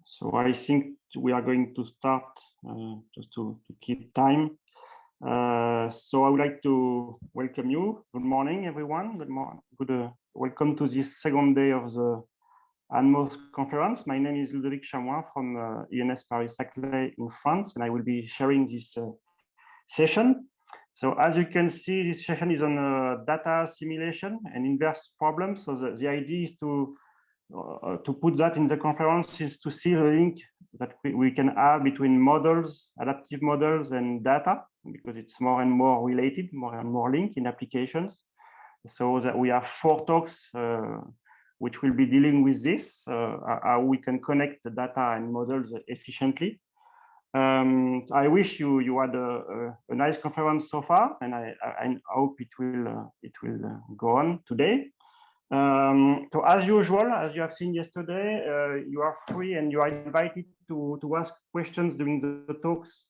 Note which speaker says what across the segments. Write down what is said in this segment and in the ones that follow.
Speaker 1: So I think we are going to start just to keep time. So I would like to welcome you. Good morning, everyone. Good morning. Welcome to this second day of the ADMOS conference. My name is Ludovic Chamois from ENS Paris-Saclay in France, and I will be sharing this session. So as you can see, this session is on data assimilation and inverse problems. So the idea is to put that in the conference is to see the link that we can have between models, adaptive models, and data, because it's more and more related, more and more linked in applications. So that we have 4 talks which will be dealing with this, how we can connect the data and models efficiently. I wish you had a nice conference so far, and I hope it will go on today. So as usual, as you have seen yesterday, you are free and you are invited to ask questions during the talks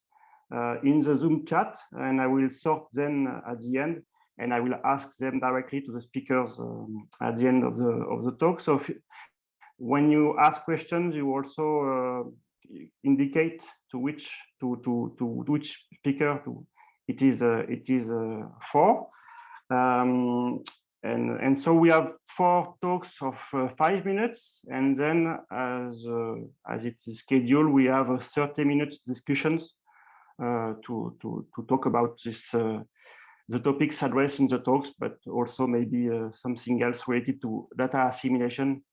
Speaker 1: in the Zoom chat, and I will sort them at the end, and I will ask them directly to the speakers at the end of the talk. So when you ask questions, you also indicate to which speaker it is for. And so we have 4 talks of 5 minutes, and then as it is scheduled, we have 30-minute discussions to talk about this the topics addressed in the talks, but also maybe something else related to data assimilation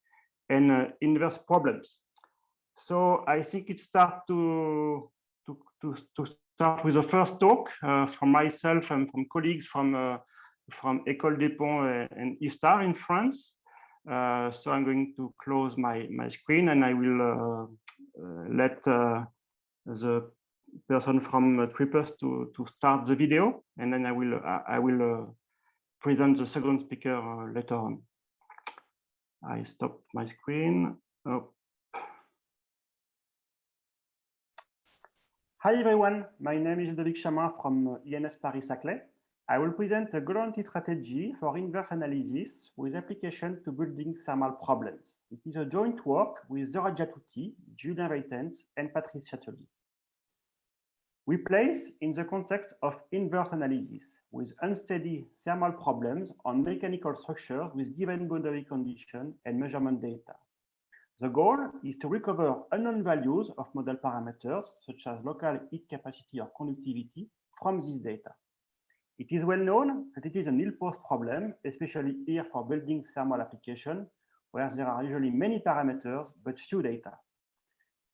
Speaker 1: and inverse problems. So I think it's start to start with the first talk from myself and from colleagues from École des Ponts and IFTAR in France. So I'm going to close my screen, and I will let the person from Trippers to start the video, and then I will present the second speaker later on. I stopped my screen. Oh. Hi everyone, my name is Ludovic Chamois from ENS Paris-Saclay. I will present a guaranteed strategy for inverse analysis with application to building thermal problems. It is a joint work with Zora Jatuti, Julien Reitens, and Patrice Chatelier. We place in the context of inverse analysis with unsteady thermal problems on mechanical structures with given boundary conditions and measurement data. The goal is to recover unknown values of model parameters, such as local heat capacity or conductivity, from this data. It is well known that it is an ill-posed problem, especially here for building thermal application, where there are usually many parameters but few data.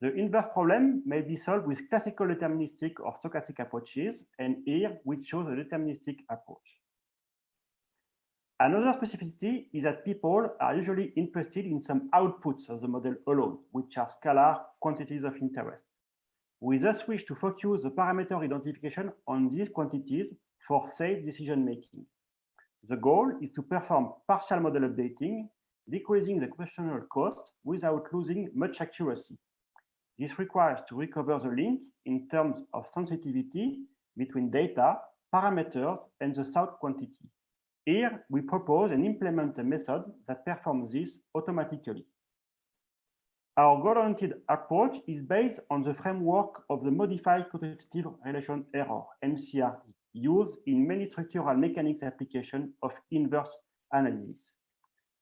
Speaker 1: The inverse problem may be solved with classical deterministic or stochastic approaches, and here we chose a deterministic approach. Another specificity is that people are usually interested in some outputs of the model alone, which are scalar quantities of interest. We thus wish to focus the parameter identification on these quantities for safe decision-making. The goal is to perform partial model updating, decreasing the computational cost without losing much accuracy. This requires to recover the link in terms of sensitivity between data, parameters, and the sought quantity. Here, we propose and implement a method that performs this automatically. Our goal-oriented approach is based on the framework of the modified quantitative relation error, MCRE, used in many structural mechanics applications of inverse analysis.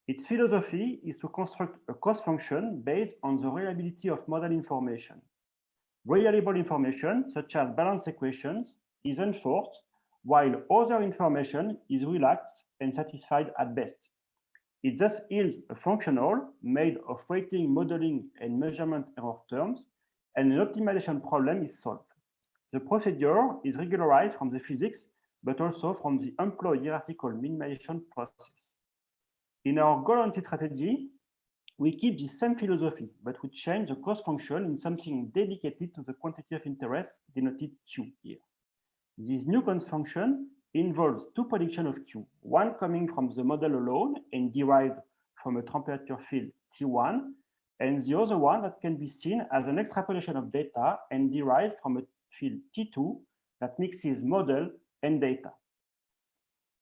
Speaker 1: Its philosophy is to construct a cost function based on the reliability of model information. Reliable information, such as balance equations, is enforced, while other information is relaxed and satisfied at best. It thus yields a functional made of weighting, modeling, and measurement error terms, and an optimization problem is solved. The procedure is regularized from the physics, but also from the employed hierarchical minimization process. In our goal-oriented strategy, we keep the same philosophy, but we change the cost function in something dedicated to the quantity of interest denoted Q here. This new cost function involves 2 predictions of Q, one coming from the model alone and derived from a temperature field T1, and the other one that can be seen as an extrapolation of data and derived from a field T2 that mixes model and data.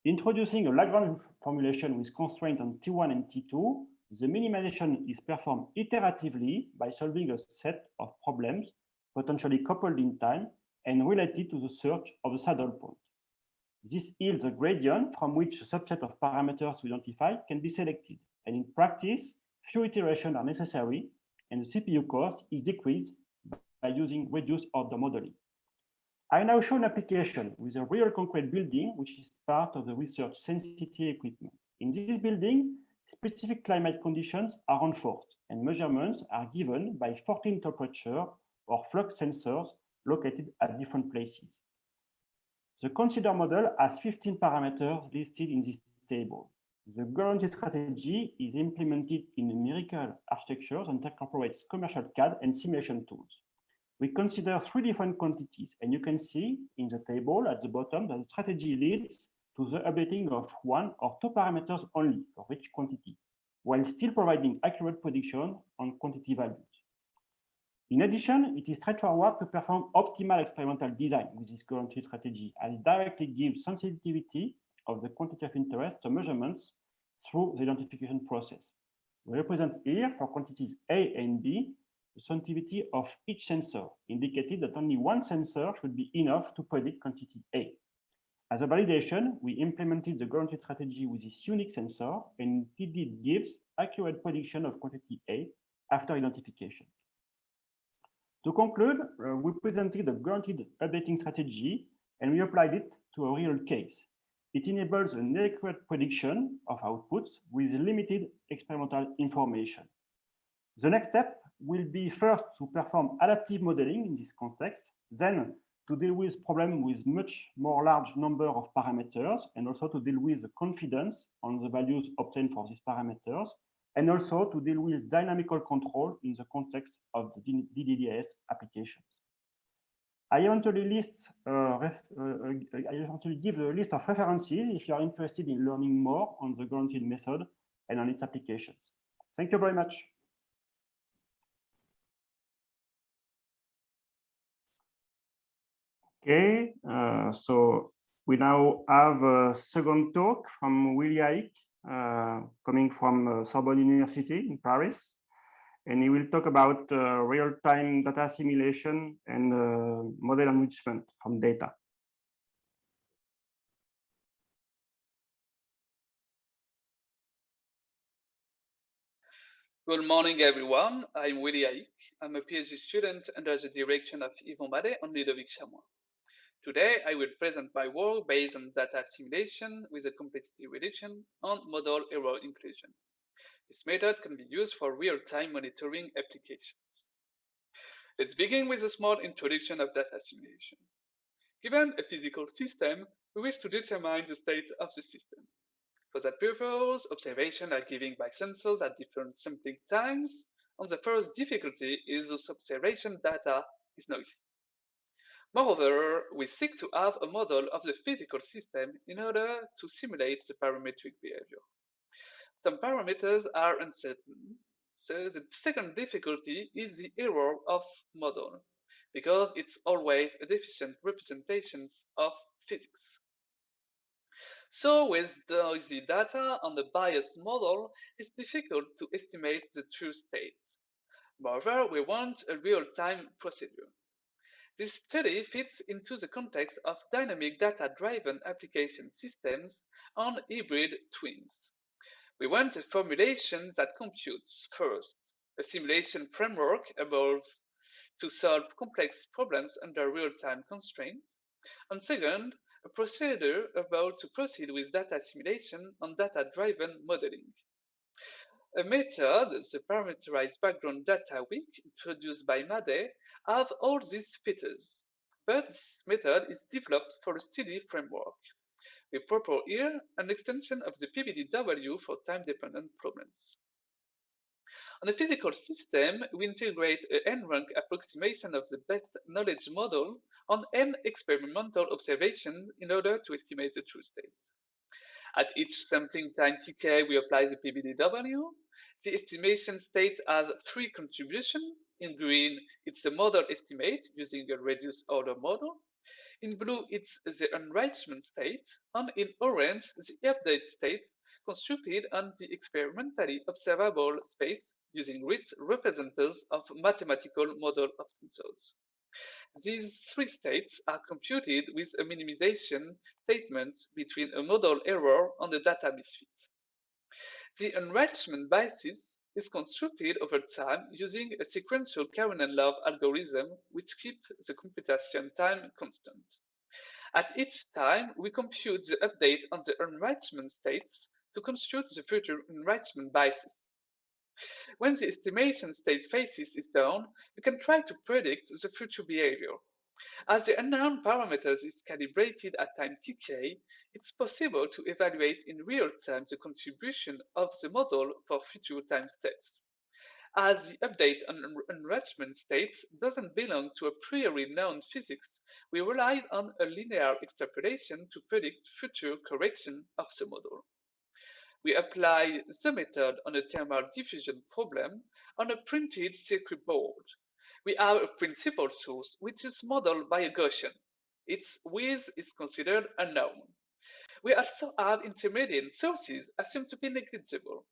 Speaker 1: Introducing a Lagrange formulation with constraint on T1 and T2, The minimization is performed iteratively by solving a set of problems potentially coupled in time and related to the search of the saddle point. This yields a gradient from which a subset of parameters to identify can be selected. And in practice, few iterations are necessary, and the CPU cost is decreased by using reduced order modeling. I now show an application with a real concrete building, which is part of the research sensitivity equipment. In this building, specific climate conditions are enforced, and measurements are given by 14 temperature or flux sensors located at different places. The consider model has 15 parameters listed in this table. The guarantee strategy is implemented in numerical architectures and incorporates commercial CAD and simulation tools. We consider 3 different quantities, and you can see in the table at the bottom that the strategy leads to the updating of 1 or 2 parameters only for each quantity, while still providing accurate prediction on quantity values. In addition, it is straightforward to perform optimal experimental design with this guarantee strategy, as it directly gives sensitivity of the quantity of interest to measurements through the identification process. We represent here for quantities A and B the sensitivity of each sensor, indicated that only one sensor should be enough to predict quantity A. As a validation, we implemented the guarantee strategy with this unique sensor, and it gives accurate prediction of quantity A after identification. To conclude, we presented a guaranteed updating strategy, and we applied it to a real case. It enables an accurate prediction of outputs with limited experimental information. The next step will be first to perform adaptive modeling in this context, then to deal with problems with much more large number of parameters, and also to deal with the confidence on the values obtained for these parameters, and also to deal with dynamical control in the context of the DDDS applications. I eventually give a list of references if you are interested in learning more on the guaranteed method and on its applications. Thank you very much. Okay, so we now have a second talk from Willy Haïk, coming from Sorbonne University in Paris. And he will talk about real-time data assimilation and model enrichment from data.
Speaker 2: Good morning, everyone. I'm Willy Haïk. I'm a PhD student under the direction of Yvon Badet and Ludovic Chamois. Today, I will present my work based on data assimilation with a complexity reduction and model error inclusion. This method can be used for real-time monitoring applications. Let's begin with a small introduction of data assimilation. Given a physical system, we wish to determine the state of the system. For that purpose, observations are given by sensors at different sampling times, and the first difficulty is that observation data is noisy. Moreover, we seek to have a model of the physical system in order to simulate the parametric behavior. Some parameters are uncertain, so the second difficulty is the error of model, because it's always a deficient representation of physics. So with noisy data and a biased model, it's difficult to estimate the true state. Moreover, we want a real-time procedure. This study fits into the context of dynamic data-driven application systems and hybrid twins. We want a formulation that computes, first, a simulation framework able to solve complex problems under real-time constraints, and second, a procedure about to proceed with data assimilation and data-driven modeling. A method, the parameterized background data week, introduced by Made, have all these features, but this method is developed for a steady framework. We propose here an extension of the PBDW for time-dependent problems. On a physical system, we integrate an n-rank approximation of the best knowledge model on n experimental observations in order to estimate the true state. At each sampling time tk, we apply the PBDW. The estimation state has 3 contributions. In green, it's a model estimate using a reduced order model. In blue, it's the enrichment state, and in orange, the update state constructed on the experimentally observable space using rich representatives of mathematical model of sensors. These three states are computed with a minimization statement between a model error and a data misfit. The enrichment basis is constructed over time using a sequential Karnaugh algorithm which keeps the computation time constant. At each time, we compute the update on the enrichment states to construct the future enrichment basis. When the estimation state phases is done, we can try to predict the future behavior. As the unknown parameters is calibrated at time tk, it's possible to evaluate in real time the contribution of the model for future time steps. As the update on enrichment states doesn't belong to a priori known physics, we relied on a linear extrapolation to predict future correction of the model. We apply the method on a thermal diffusion problem on a printed circuit board. We have a principal source which is modeled by a Gaussian. Its width is considered unknown. We also have intermediate sources assumed to be negligible.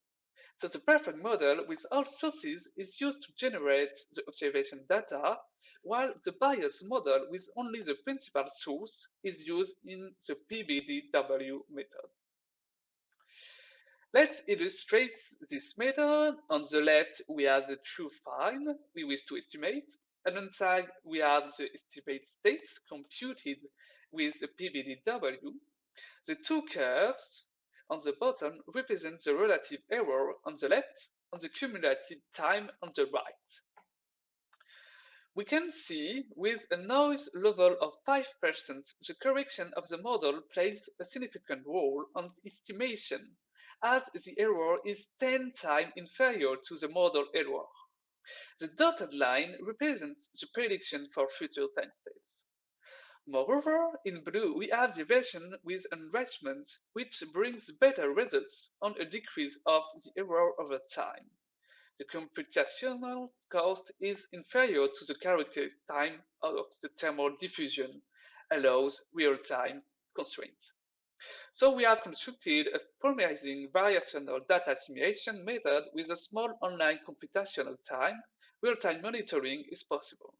Speaker 2: So the perfect model with all sources is used to generate the observation data, while the bias model with only the principal source is used in the PBDW method. Let's illustrate this method. On the left, we have the true file we wish to estimate, and on the side, we have the estimate states computed with the PBDW. The two curves on the bottom represent the relative error on the left and the cumulative time on the right. We can see with a noise level of 5%, the correction of the model plays a significant role on estimation, as the error is 10 times inferior to the model error. The dotted line represents the prediction for future time steps. Moreover, in blue, we have the version with enrichment, which brings better results on a decrease of the error over time. The computational cost is inferior to the characteristic time of the thermal diffusion, allows real-time constraints. So we have constructed a parameterizing variational data assimilation method with a small online computational time. Real-time monitoring is possible.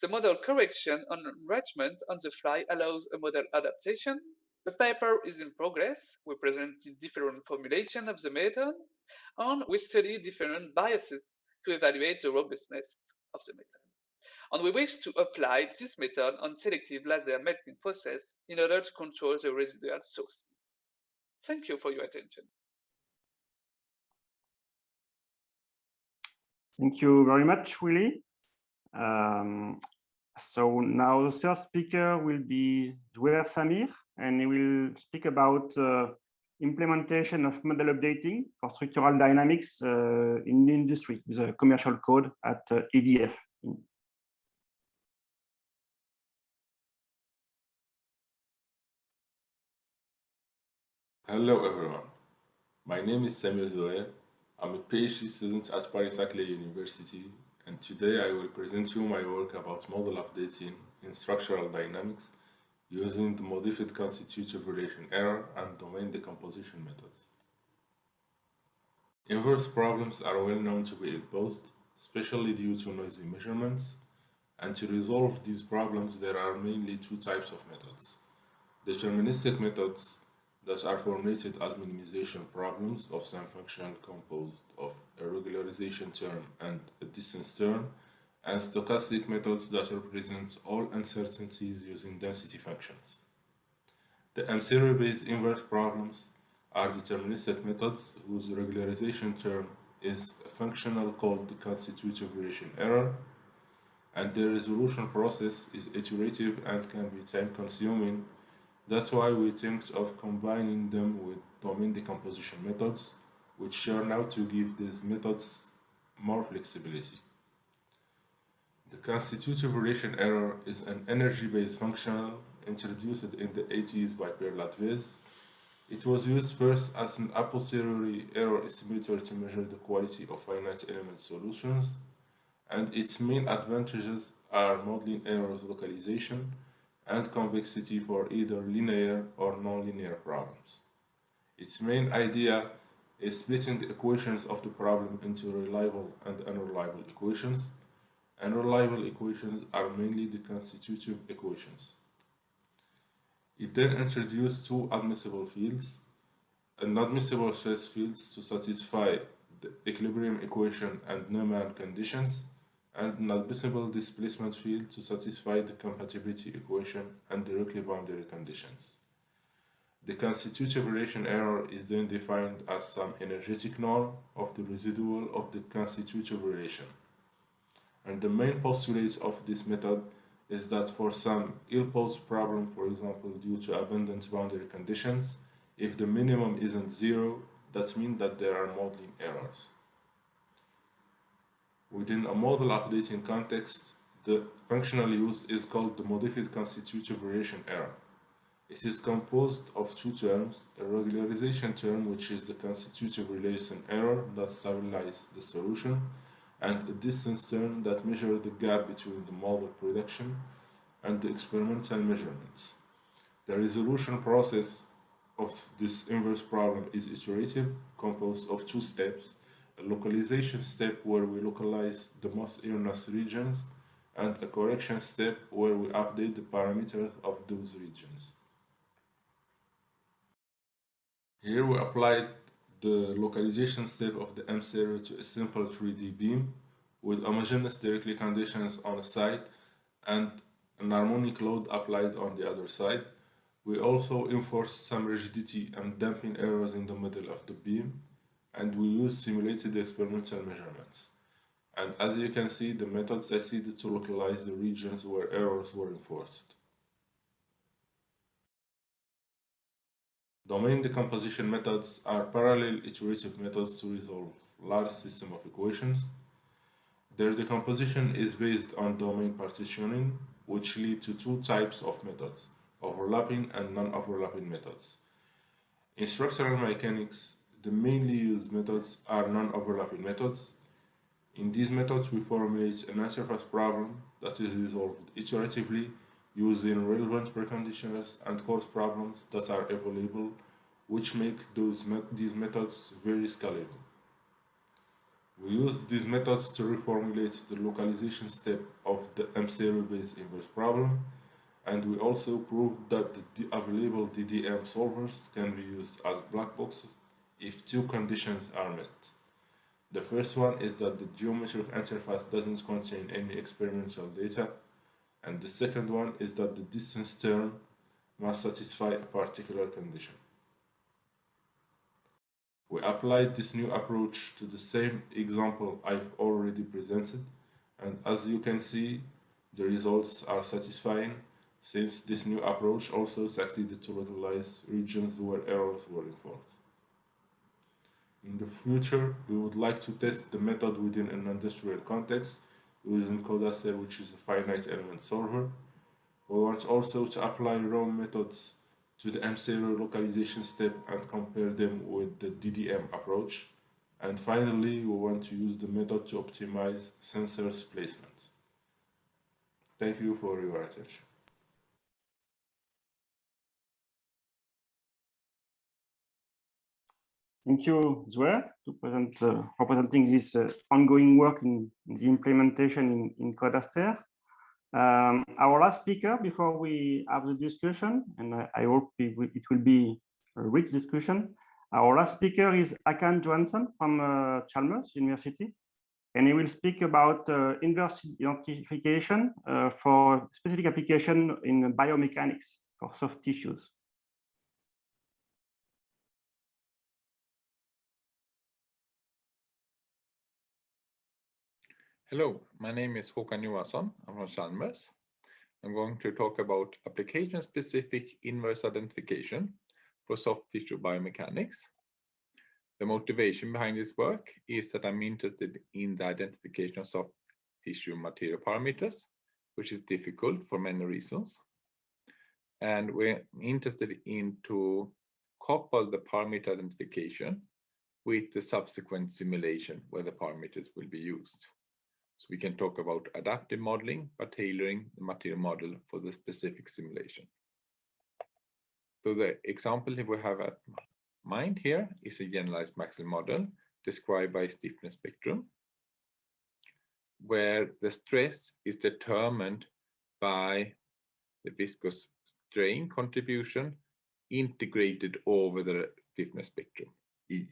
Speaker 2: The model correction and enrichment on the fly allows a model adaptation. The paper is in progress. We presented different formulations of the method, and we study different biases to evaluate the robustness of the method. And we wish to apply this method on selective laser melting process in order to control the residual sources. Thank you for your attention.
Speaker 1: Thank you very much, Willy. So now the third speaker will be Zouer Samir, and he will speak about implementation of model updating for structural dynamics in the industry with a commercial code at EDF.
Speaker 3: Hello everyone, my name is Samuel Zouer. I'm a PhD student at Paris-Saclay University, and today I will present you my work about model updating in structural dynamics using the modified constitutive relation error and domain decomposition methods. Inverse problems are well known to be imposed, especially due to noisy measurements, and to resolve these problems there are mainly two types of methods. Deterministic methods that are formulated as minimization problems of some function composed of a regularization term and a distance term, and stochastic methods that represent all uncertainties using density functions. The M0-based inverse problems are deterministic methods whose regularization term is a functional called the constitutive relation error, and their resolution process is iterative and can be time-consuming. That's why we think of combining them with domain decomposition methods, which turn out to give these methods more flexibility. The constitutive relation error is an energy-based functional introduced in the 80s by Pierre Latviez. It was used first as an a posteriori error estimator to measure the quality of finite element solutions, and its main advantages are modeling errors localization and convexity for either linear or nonlinear problems. Its main idea is splitting the equations of the problem into reliable and unreliable equations. Unreliable equations are mainly the constitutive equations. It then introduced two admissible fields, inadmissible stress fields to satisfy the equilibrium equation and Neumann conditions, and an admissible displacement field to satisfy the compatibility equation and directly boundary conditions. The constitutive relation error is then defined as some energetic norm of the residual of the constitutive relation. And the main postulates of this method is that for some ill-posed problem, for example, due to abundant boundary conditions, if the minimum isn't zero, that means that there are modeling errors. Within a model updating context, the functional use is called the modified constitutive relation error. It is composed of two terms, a regularization term, which is the constitutive relation error that stabilizes the solution, and a distance term that measures the gap between the model prediction and the experimental measurements. The resolution process of this inverse problem is iterative, composed of two steps, a localization step where we localize the most erroneous regions, and a correction step where we update the parameters of those regions. Here we applied the localization step of the M0 to a simple 3D beam with homogeneous directly conditions on a side and an harmonic load applied on the other side. We also enforced some rigidity and damping errors in the middle of the beam, and we used simulated experimental measurements. And as you can see, the method succeeded to localize the regions where errors were enforced. Domain decomposition methods are parallel iterative methods to resolve large system of equations. Their decomposition is based on domain partitioning, which lead to two types of methods, overlapping and non-overlapping methods. In structural mechanics, the mainly used methods are non-overlapping methods. In these methods, we formulate an interface problem that is resolved iteratively using relevant preconditioners and coarse problems that are available, which make these methods very scalable. We use these methods to reformulate the localization step of the M0-based inverse problem, and we also proved that the available DDM solvers can be used as black boxes if two conditions are met. The first one is that the geometric interface doesn't contain any experimental data, and the second one is that the distance term must satisfy a particular condition. We applied this new approach to the same example I've already presented, and as you can see, the results are satisfying since this new approach also succeeded to localize regions where errors were enforced. In the future, we would like to test the method within an industrial context using Codacer, which is a finite element solver. We want also to apply ROM methods to the M0 localization step and compare them with the DDM approach. And finally, we want to use the method to optimize sensors placement. Thank you for your attention.
Speaker 1: Thank you, Zouer, to representing this ongoing work in the implementation in Codaster. Our last speaker before we have the discussion, and I hope it will be a rich discussion. Our last speaker is Håkan Johansson from Chalmers University, and he will speak about inverse identification for specific application in biomechanics for soft tissues.
Speaker 4: Hello, my name is Håkan Johansson. I'm from Chalmers. I'm going to talk about application-specific inverse identification for soft tissue biomechanics. The motivation behind this work is that I'm interested in the identification of soft tissue material parameters, which is difficult for many reasons. And we're interested in to couple the parameter identification with the subsequent simulation where the parameters will be used. So we can talk about adaptive modeling by tailoring the material model for the specific simulation. So the example here we have at mind here is a generalized Maxwell model described by a stiffness spectrum, where the stress is determined by the viscous strain contribution integrated over the stiffness spectrum, E.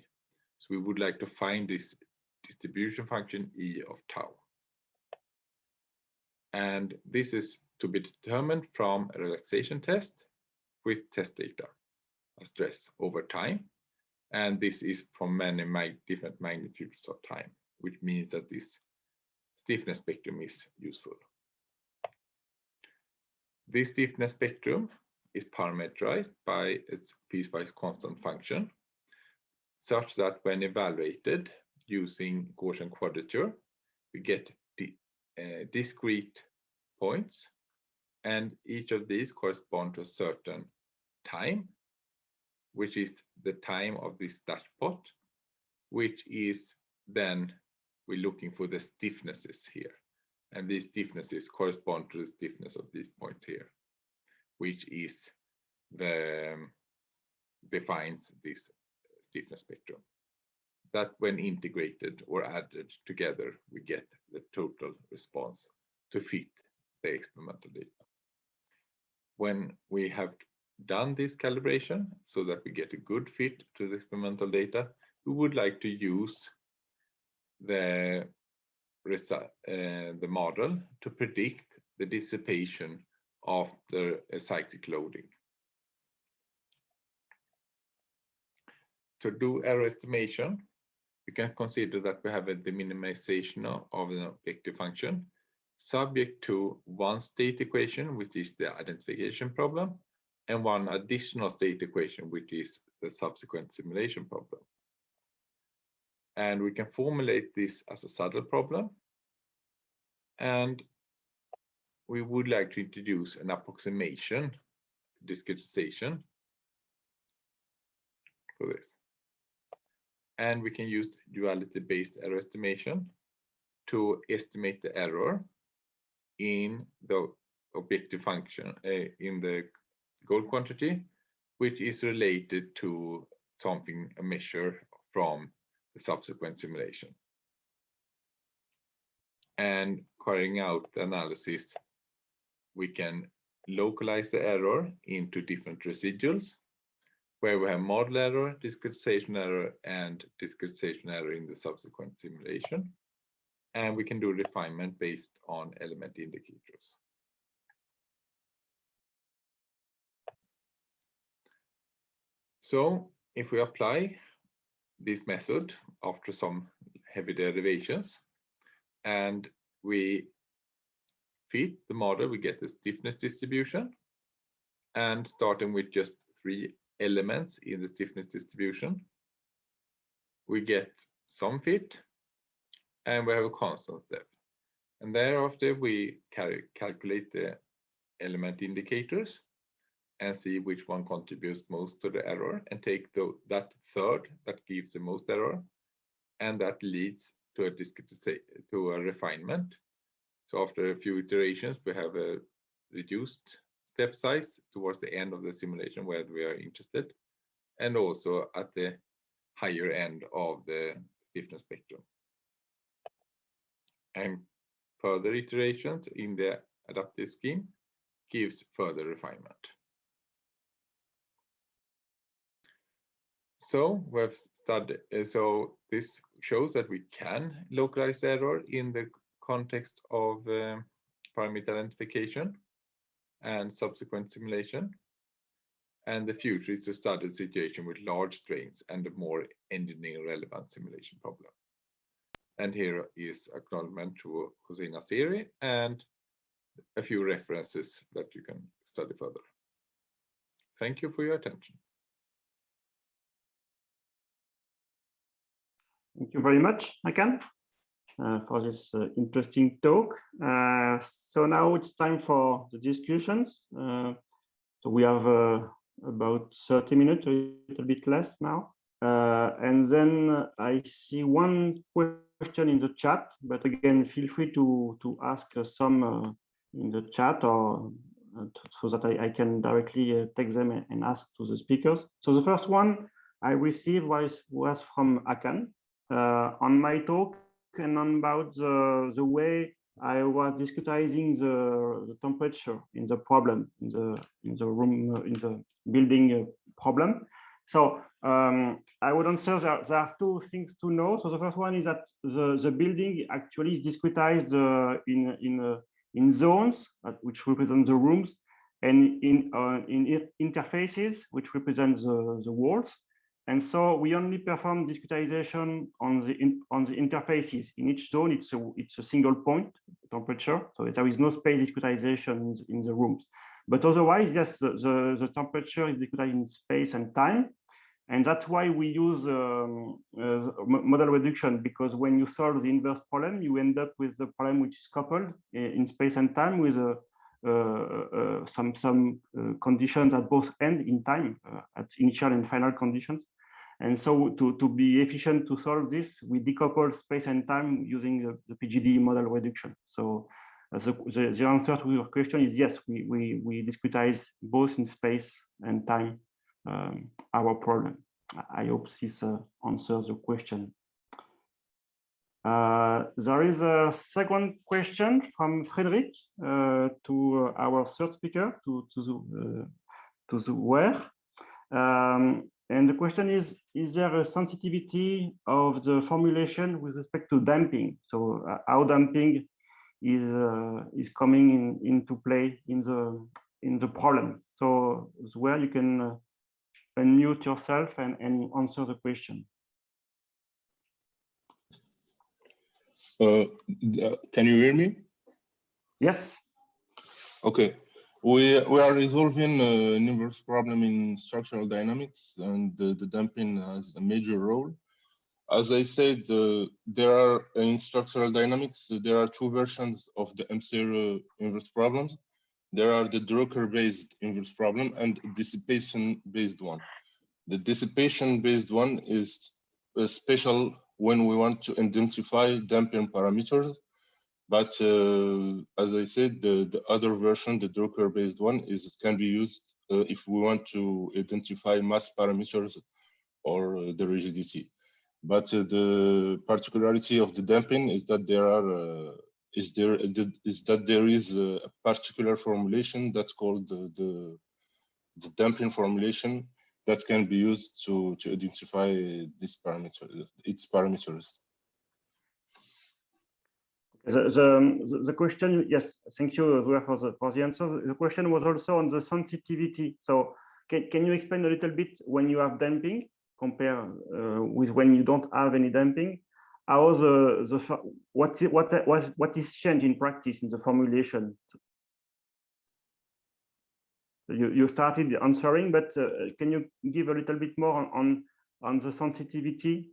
Speaker 4: So we would like to find this distribution function E of tau. And this is to be determined from a relaxation test with test data, a stress over time. And this is from many different magnitudes of time, which means that this stiffness spectrum is useful. This stiffness spectrum is parameterized by its piecewise constant function, such that when evaluated using Gaussian quadrature, we get discrete points, and each of these correspond to a certain time, which is the time of this dashpot, which is then we're looking for the stiffnesses here. And these stiffnesses correspond to the stiffness of these points here, which is defines this stiffness spectrum. That when integrated or added together, we get the total response to fit the experimental data. When we have done this calibration so that we get a good fit to the experimental data, we would like to use the model to predict the dissipation after a cyclic loading. To do error estimation, we can consider that we have the minimization of an objective function subject to one state equation, which is the identification problem, and one additional state equation, which is the subsequent simulation problem. And we can formulate this as a saddle problem. And we would like to introduce an approximation, discretization for this. And we can use duality-based error estimation to estimate the error in the objective function, in the goal quantity, which is related to something, a measure from the subsequent simulation. And carrying out the analysis, we can localize the error into different residuals, where we have model error, discretization error, and discretization error in the subsequent simulation. And we can do refinement based on element indicators. So if we apply this method after some heavy derivations, and we fit the model, we get the stiffness distribution, and starting with just 3 elements in the stiffness distribution, we get some fit, and we have a constant step. And thereafter, we calculate the element indicators and see which one contributes most to the error, and take that third that gives the most error, and that leads to a refinement. So after a few iterations, we have a reduced step size towards the end of the simulation where we are interested, and also at the higher end of the stiffness spectrum. And further iterations in the adaptive scheme gives further refinement. So we've studied, so this shows that we can localize error in the context of parameter identification and subsequent simulation. And the future is to study the situation with large strains and a more engineering relevant simulation problem. And here is acknowledgement to Hossein Nasiri and a few references that you can study further. Thank you for your attention.
Speaker 1: Thank you very much, Hakan, for this interesting talk. So now it's time for the discussions. So we have about 30 minutes, a little bit less now. And then I see one question in the chat, but again, feel free to ask some in the chat, or so that I can directly take them and ask to the speakers. So the first one I received was from Akan on my talk and on about the way I was discussing the temperature in the problem in the room in the building problem. So I would answer there are two things to know. So the first one is that the building actually is discretized in zones which represent the rooms, and in interfaces which represent the walls. And so we only perform discretization on the interfaces. In each zone, it's a single point temperature, so there is no space discretization in the rooms. But otherwise, yes, the temperature is discretized in space and time, and that's why we use model reduction, because when you solve the inverse problem, you end up with the problem which is coupled in space and time with some conditions at both ends in time, at initial and final conditions. And so to be efficient to solve this, we decouple space and time using the PGD model reduction. So the answer to your question is yes, we discretize both in space and time our problem. I hope this answers the question. There is a second question from Frederick to our third speaker, to the where. And the question is there a sensitivity of the formulation with respect to damping? So how damping is coming into play in the problem? So where you can unmute yourself and answer the question.
Speaker 5: Can you hear me?
Speaker 1: Yes.
Speaker 5: Okay. We are resolving an inverse problem in structural dynamics, and the damping has a major role. As I said, there are in structural dynamics, there are two versions of the M0 inverse problems. There are the Drucker-based inverse problem and dissipation-based one. The dissipation-based one is special when we want to identify damping parameters. But as I said, the other version, the Drucker-based one, can be used if we want to identify mass parameters or the rigidity. But the particularity of the damping is that there is a particular formulation that's called the damping formulation that can be used to identify its parameters.
Speaker 1: The question, yes, thank you for the answer. The question was also on the sensitivity. So can you explain a little bit when you have damping, compare with when you don't have any damping? How what is changed in practice in the formulation? You started answering, but can you give a little bit more on the sensitivity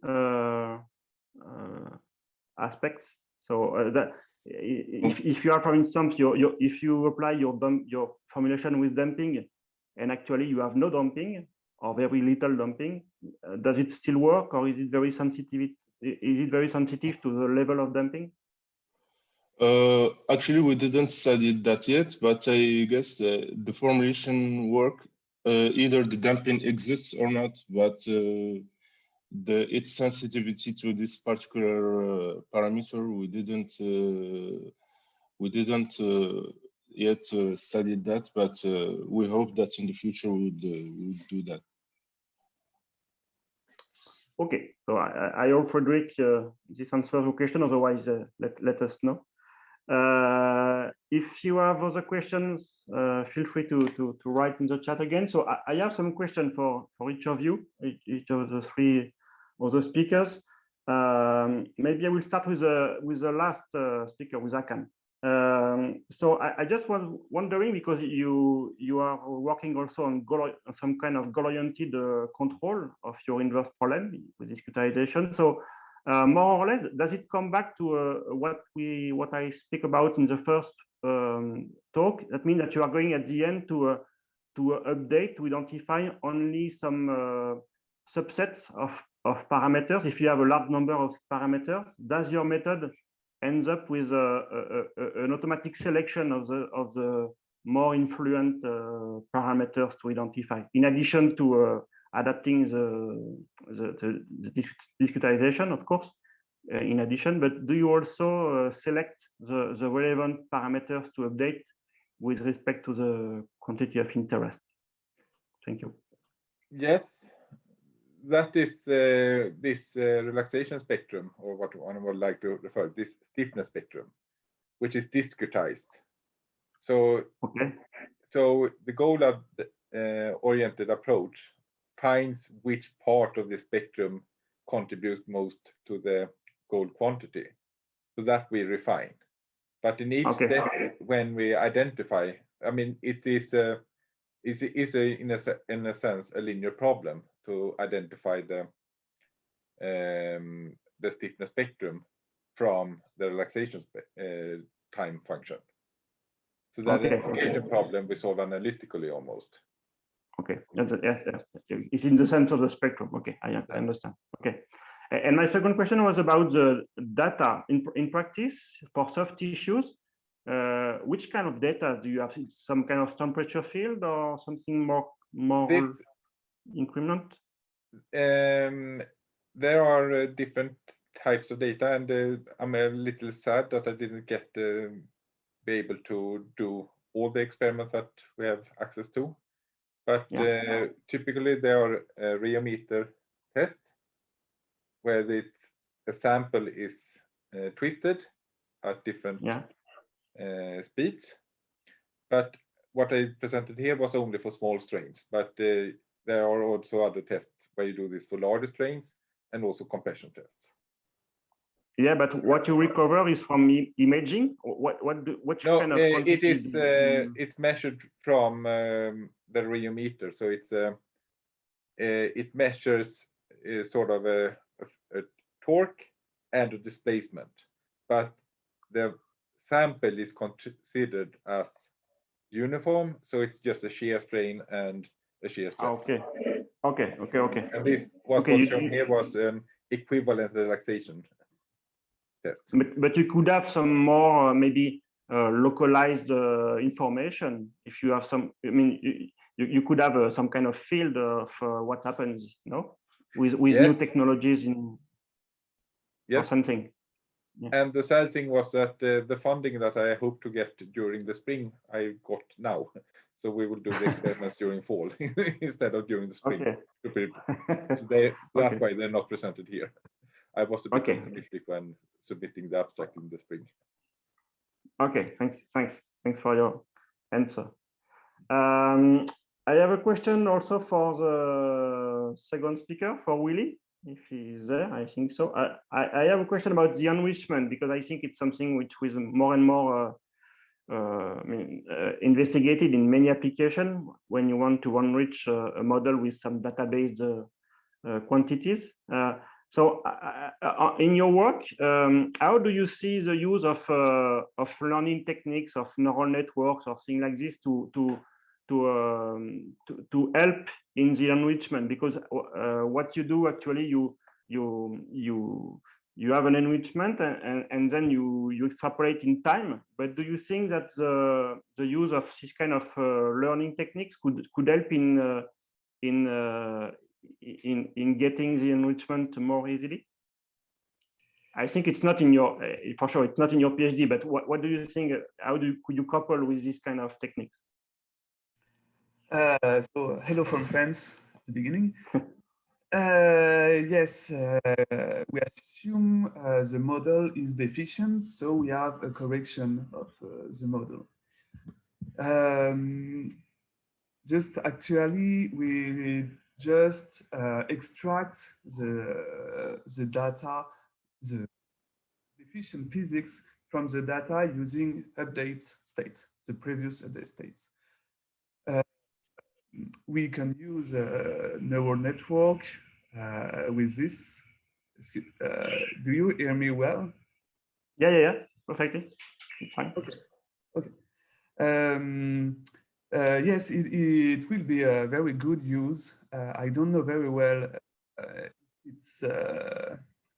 Speaker 1: aspects? So that if you are, for instance, if you apply your formulation with damping, and actually you have no damping or very little damping, does it still work, or is it very sensitive? Is it very sensitive to the level of damping?
Speaker 5: Actually, we didn't study that yet, but I guess the formulation work, either the damping exists or not, but its sensitivity to this particular parameter, we didn't yet study that, but we hope that in the future we would do that.
Speaker 1: Okay, so I hope, Frederick, this answers your question. Otherwise, let us know. If you have other questions, feel free to write in the chat again. So I have some questions for each of you, each of the three other speakers. Maybe I will start with the last speaker, with Akan. So I just was wondering, because you are working also on some kind of goal-oriented control of your inverse problem with discretization. So more or less, does it come back to what I speak about in the first talk? That means that you are going at the end to update, to identify only some subsets of parameters. If you have a large number of parameters, does your method ends up with an automatic selection of the more influent parameters to identify, in addition to adapting the discretization, of course, in addition, but do you also select the relevant parameters to update with respect to the quantity of interest? Thank you.
Speaker 4: Yes, that is this relaxation spectrum, or what one would like to refer to, this stiffness spectrum, which is discretized. So, so the goal-oriented approach finds which part of the spectrum contributes most to the goal quantity, so that we refine. But in each step, when we identify, I mean, it is in a sense a linear problem to identify the stiffness spectrum from the relaxation time function. So that identification problem we solve analytically almost.
Speaker 1: Okay, it's in the sense of the spectrum. Okay, I understand. Okay, and my second question was about the data in practice for soft tissues. Which kind of data do you have? Some kind of temperature field or something more
Speaker 4: this
Speaker 1: increment?
Speaker 4: There are different types of data, and I'm a little sad that I didn't get be able to do all the experiments that we have access to. But typically there are rheometer tests where a sample is twisted at different speeds. But what I presented here was only for small strains, but there are also other tests where you do this for larger strains and also compression tests.
Speaker 1: Yeah, but what you recover is from imaging. What kind of
Speaker 4: it is it's measured from the rheometer, so it's it measures sort of a torque and a displacement, but the sample is considered as uniform, so it's just a shear strain and a shear stress.
Speaker 1: Okay.
Speaker 4: And this what was shown here was an equivalent relaxation test.
Speaker 1: But you could have some more maybe localized information if you have some. I mean, you could have some kind of field of what happens, no, with new technologies in or something. Yeah.
Speaker 4: And the sad thing was that the funding that I hope to get during the spring, I got now. So we will do the experiments during fall instead of during the spring. So that's why they're not presented here. I was a bit optimistic when submitting the abstract in the spring.
Speaker 1: Okay, thanks for your answer. I have a question also for the second speaker, for Willy, if he is there. I think so. I have a question about the enrichment, because I think it's something which is more and more investigated in many applications when you want to enrich a model with some database quantities. So in your work, how do you see the use of learning techniques, of neural networks or things like this to help in the enrichment? Because what you do actually, you have an enrichment and then you extrapolate in time. But do you think that the use of this kind of learning techniques could help in getting the enrichment more easily? I think it's not in your, for sure, it's not in your PhD, but what do you think, could you couple with this kind of techniques?
Speaker 6: So hello from France at the beginning. Yes, we assume the model is deficient, so we have a correction of the model. Just actually, we just extract the data, the deficient physics from the data using update state, the previous update states. We can use a neural network with this. Do you hear me well?
Speaker 1: Yeah, perfectly. Fine.
Speaker 6: Okay. Yes, it will be a very good use. I don't know very well it's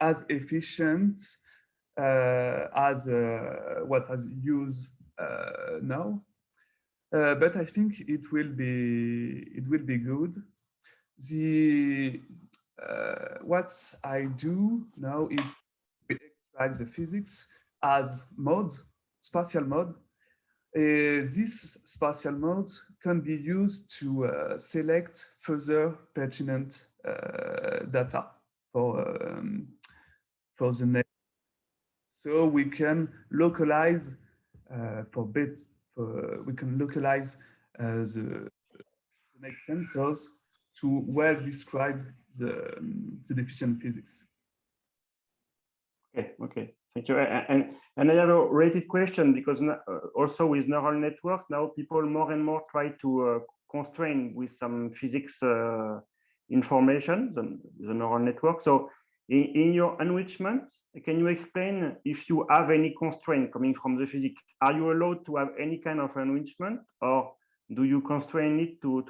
Speaker 6: as efficient as what has used now, but I think it will be good. What I do now is extract the physics as mode, spatial mode. This spatial mode can be used to select further pertinent data for the next. So we can localize we can localize the next sensors to well describe the deficient physics.
Speaker 1: Okay, thank you. And I have a related question, because also with neural networks, now people more and more try to constrain with some physics information, the neural network. So in your enrichment, can you explain if you have any constraint coming from the physics? Are you allowed to have any kind of enrichment, or do you constrain it to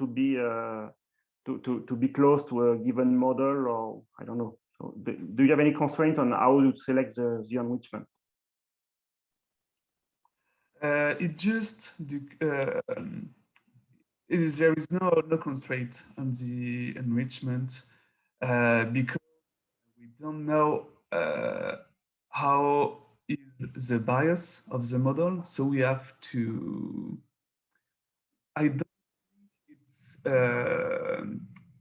Speaker 1: be close to a given model, or I don't know? So do you have any constraint on how you select the enrichment?
Speaker 6: There is no constraint on the enrichment because we don't know how is the bias of the model, so we have to. I don't think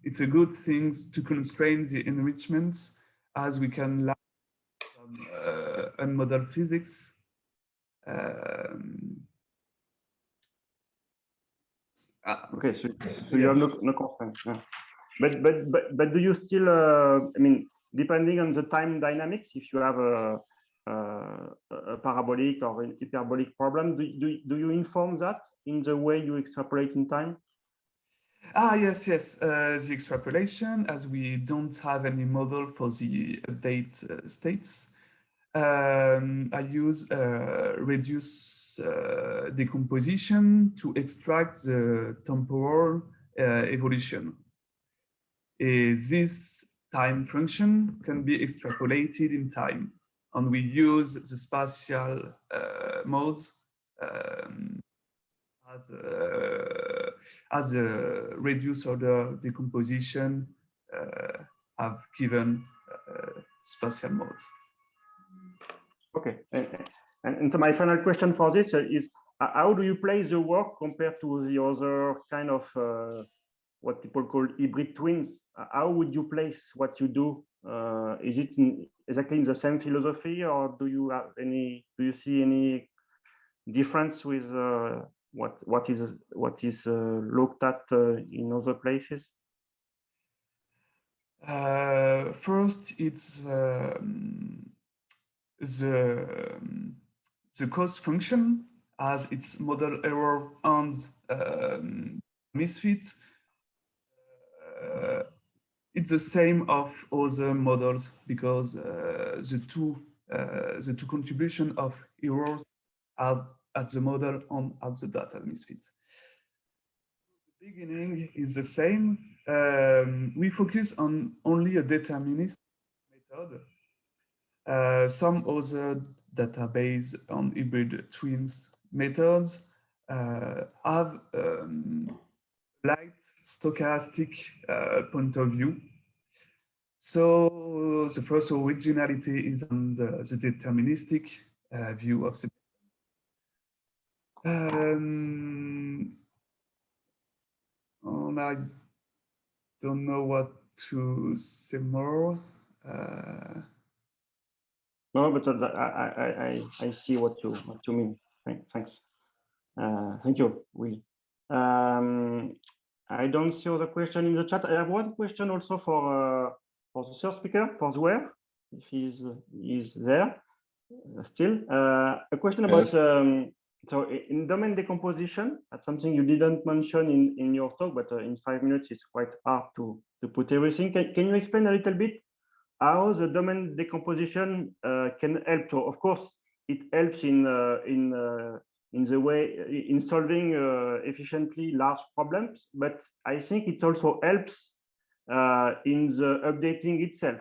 Speaker 6: it's a good thing to constrain the enrichments, as we can learn from unmodeled physics.
Speaker 1: Okay, so you have no constraint. Yeah. But do you still? I mean, depending on the time dynamics, if you have a parabolic or an hyperbolic problem, do you inform that in the way you extrapolate in time?
Speaker 6: Yes. The extrapolation, as we don't have any model for the update states, I use reduce decomposition to extract the temporal evolution. This time function can be extrapolated in time, and we use the spatial modes as a reduced order decomposition have given spatial modes.
Speaker 1: Okay, and so my final question for this is, how do you place the work compared to the other kind of what people call hybrid twins? How would you place what you do? Is it exactly in the same philosophy, or do you see any difference with what is looked at in other places?
Speaker 6: First, it's the cost function as its model error and misfit. It's the same of other models, because the two contribution of errors are at the model and at the data misfit. The beginning is the same. We focus on only a deterministic method. Some other database on hybrid twins methods have light stochastic point of view. So the first originality is on the deterministic view of the. I don't know what to say more.
Speaker 1: No, but I see what you mean. Thanks. Thank you, Will. I don't see other question in the chat. I have one question also for the third speaker, for Zouer, if he's there still. A question about so in domain decomposition. That's something you didn't mention in your talk, but in 5 minutes it's quite hard to put everything. Can you explain a little bit how the domain decomposition can help? So of course it helps in the way in solving efficiently large problems, but I think it also helps in the updating itself.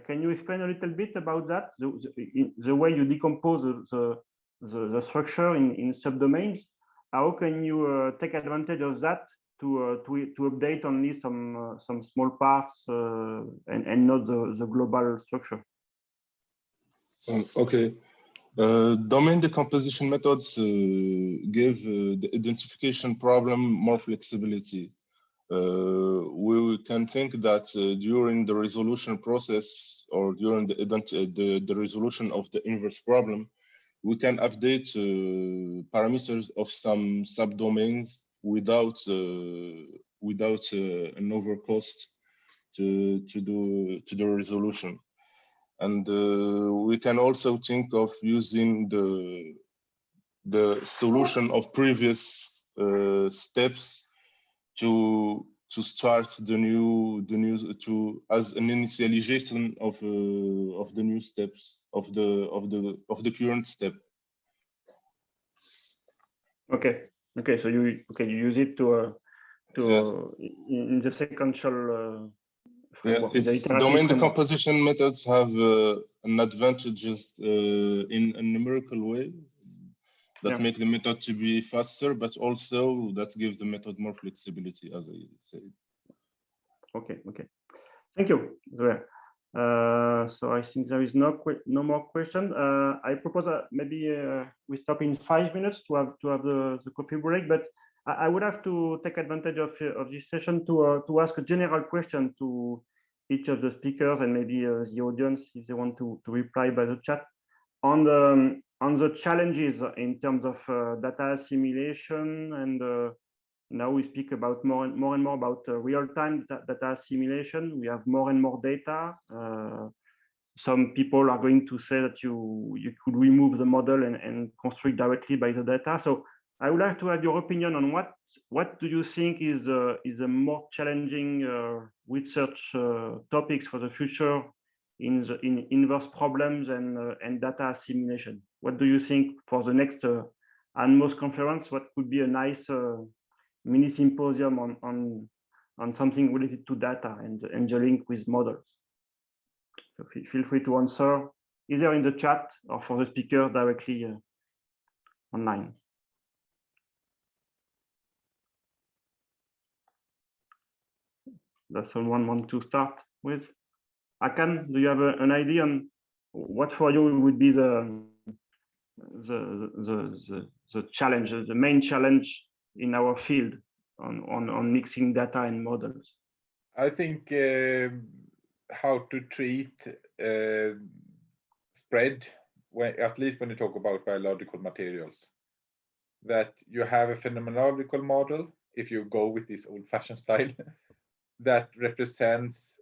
Speaker 1: Can you explain a little bit about that? The way you decompose the structure in subdomains. How can you take advantage of that to update only some small parts and not the global structure.
Speaker 5: Okay. Domain decomposition methods give the identification problem more flexibility. We can think that during the resolution process or during the resolution of the inverse problem, we can update parameters of some subdomains without an overcost to the resolution. And we can also think of using the solution of previous steps to start the new as an initialization of the new steps of the current step.
Speaker 1: Okay. So you use it to
Speaker 5: Yes.
Speaker 1: in the sequential framework.
Speaker 5: Yeah, domain decomposition methods have an advantages in a numerical way that make the method to be faster, but also that gives the method more flexibility, as I said.
Speaker 1: Okay. Thank you. So I think there is no more question. I propose maybe we stop in 5 minutes to have the coffee break, but I would have to take advantage of this session to ask a general question to each of the speakers and maybe the audience if they want to reply by the chat on the challenges in terms of data assimilation. And now we speak about more and more about real-time data assimilation. We have more and more data. Some people are going to say that you could remove the model and construct directly by the data. So I would like to have your opinion on what do you think is a more challenging research topics for the future in inverse problems and data assimilation. What do you think for the next ADMOS conference? What could be a nice mini symposium on something related to data and the link with models? So feel free to answer either in the chat or for the speaker directly online. Does someone want to start with? Akan, do you have an idea on what for you would be the challenge, the main challenge in our field on mixing data and models?
Speaker 4: I think how to treat spread, at least when you talk about biological materials, that you have a phenomenological model, if you go with this old-fashioned style, that represents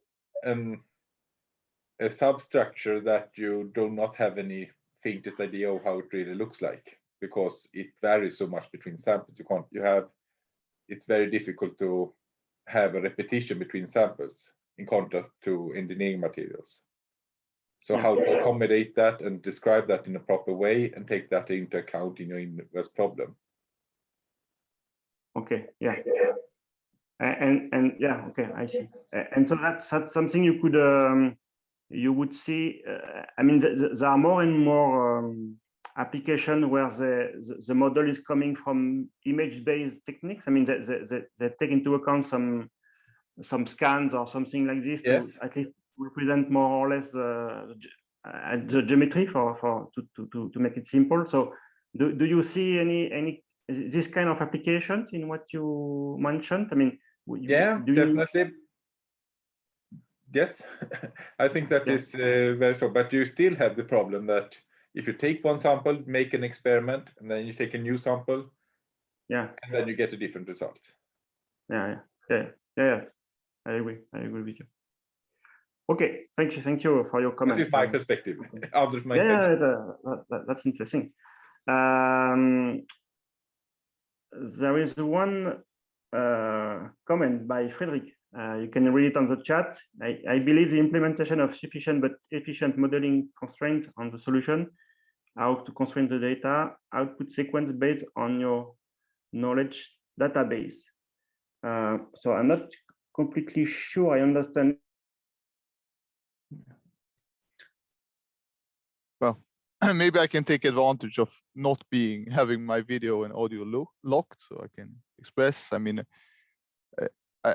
Speaker 4: a substructure that you do not have any faintest idea of how it really looks like, because it varies so much between samples. It's very difficult to have a repetition between samples in contrast to engineering materials. So how to accommodate that and describe that in a proper way and take that into account in your inverse problem.
Speaker 1: Okay, yeah. And yeah, okay, I see. And so that's something you could you would see. I mean, there are more and more applications where the model is coming from image-based techniques. I mean, they take into account some scans or something like this to at least represent more or less the geometry to make it simple. So do you see any this kind of applications in what you mentioned? I mean,
Speaker 4: definitely. Yes, I think that is very so. But you still have the problem that if you take one sample, make an experiment, and then you take a new sample, and then you get a different result.
Speaker 1: Yeah. I agree with you. Okay, thank you for your comment.
Speaker 4: That is my perspective. Others might
Speaker 1: that's interesting. There is one comment by Frederick. You can read it on the chat. I believe the implementation of sufficient but efficient modeling constraint on the solution, how to constrain the data, output sequence based on your knowledge database. So I'm not completely sure I understand.
Speaker 7: Well, maybe I can take advantage of not having my video and audio locked, so I can express. I mean,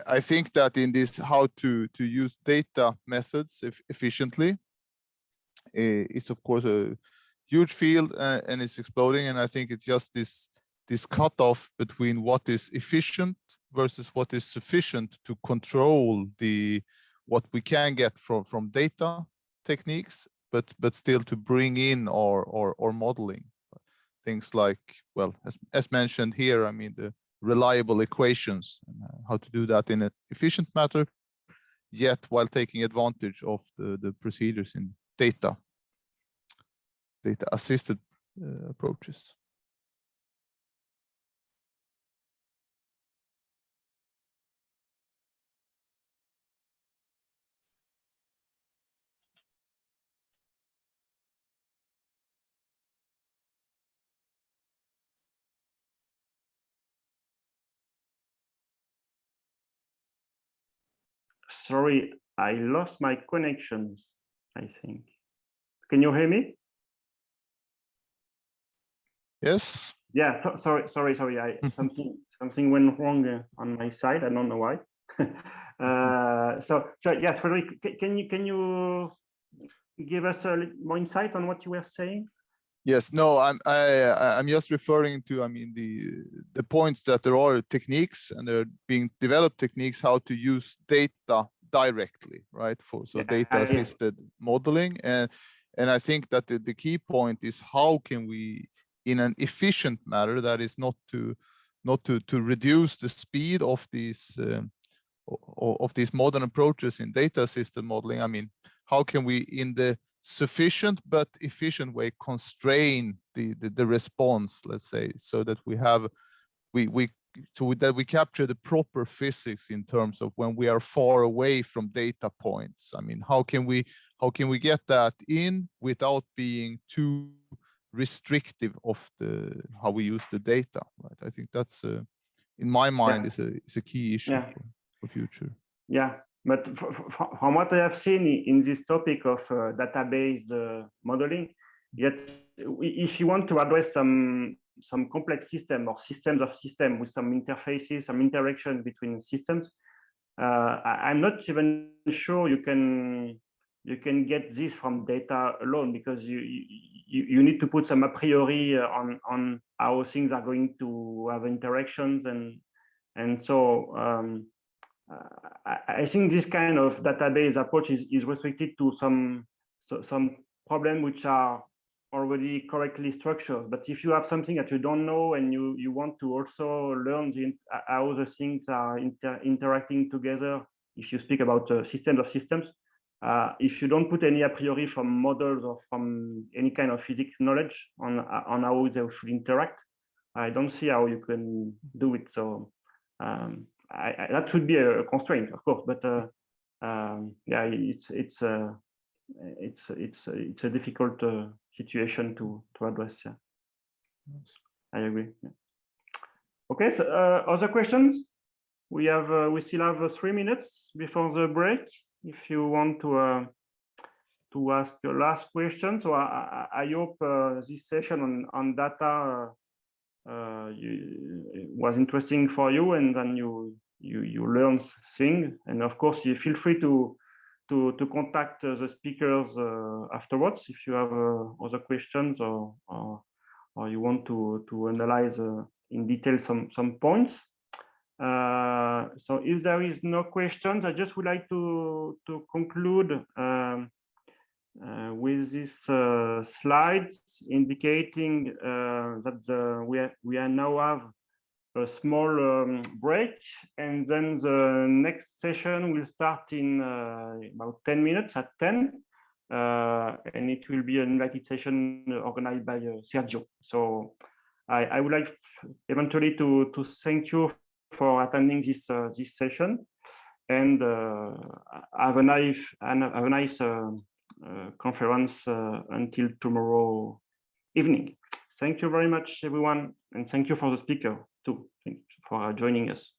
Speaker 7: I think that in this how to use data methods efficiently is of course a huge field, and it's exploding. And I think it's just this cutoff between what is efficient versus what is sufficient to control what we can get from data techniques, but still to bring in or modeling things like, well, as mentioned here, I mean, the reliable equations, and how to do that in an efficient manner, yet while taking advantage of the procedures in data assisted approaches.
Speaker 1: Sorry, I lost my connections, I think. Can you hear me?
Speaker 7: Yes.
Speaker 1: Yeah, sorry. Something went wrong on my side. I don't know why. So yes, Frederick, can you give us a little more insight on what you were saying?
Speaker 7: Yes, no, I'm just referring to, I mean, the points that there are techniques, and there are being developed techniques how to use data directly, right? So data assisted modeling, and I think that the key point is how can we, in an efficient manner, that is not to reduce the speed of these modern approaches in data assisted modeling. I mean, how can we, in the sufficient but efficient way, constrain the response, let's say, so that we capture the proper physics in terms of when we are far away from data points. I mean, how can we get that in without being too restrictive of how we use the data, right? I think that's in my mind is a key issue for future.
Speaker 1: Yeah. But from what I have seen in this topic of database modeling, yet if you want to address some complex system or systems of system with some interfaces, some interaction between systems, I'm not even sure you can get this from data alone, because you need to put some a priori on how things are going to have interactions, and so. I think this kind of database approach is restricted to some problems which are already correctly structured. But if you have something that you don't know, and you want to also learn how the things are interacting together, if you speak about systems of systems, if you don't put any a priori from models or from any kind of physics knowledge on how they should interact, I don't see how you can do it. So. That should be a constraint, of course, but yeah, it's a difficult situation to address. Yeah, I agree. Yeah. Okay, so other questions? We still have 3 minutes before the break. If you want to ask your last question, so I hope this session on data was interesting for you, and then you learn things. And of course, you feel free to contact the speakers afterwards if you have other questions, or you want to analyze in detail some points. So if there is no questions, I just would like to conclude with this slides indicating that we now have a small break, and then the next session will start in about 10 minutes at 10, and it will be an invited session organized by Sergio. So I would like eventually to thank you for attending this session, and have a nice conference until tomorrow evening. Thank you very much, everyone, and thank you for the speaker too. Thank you for joining us.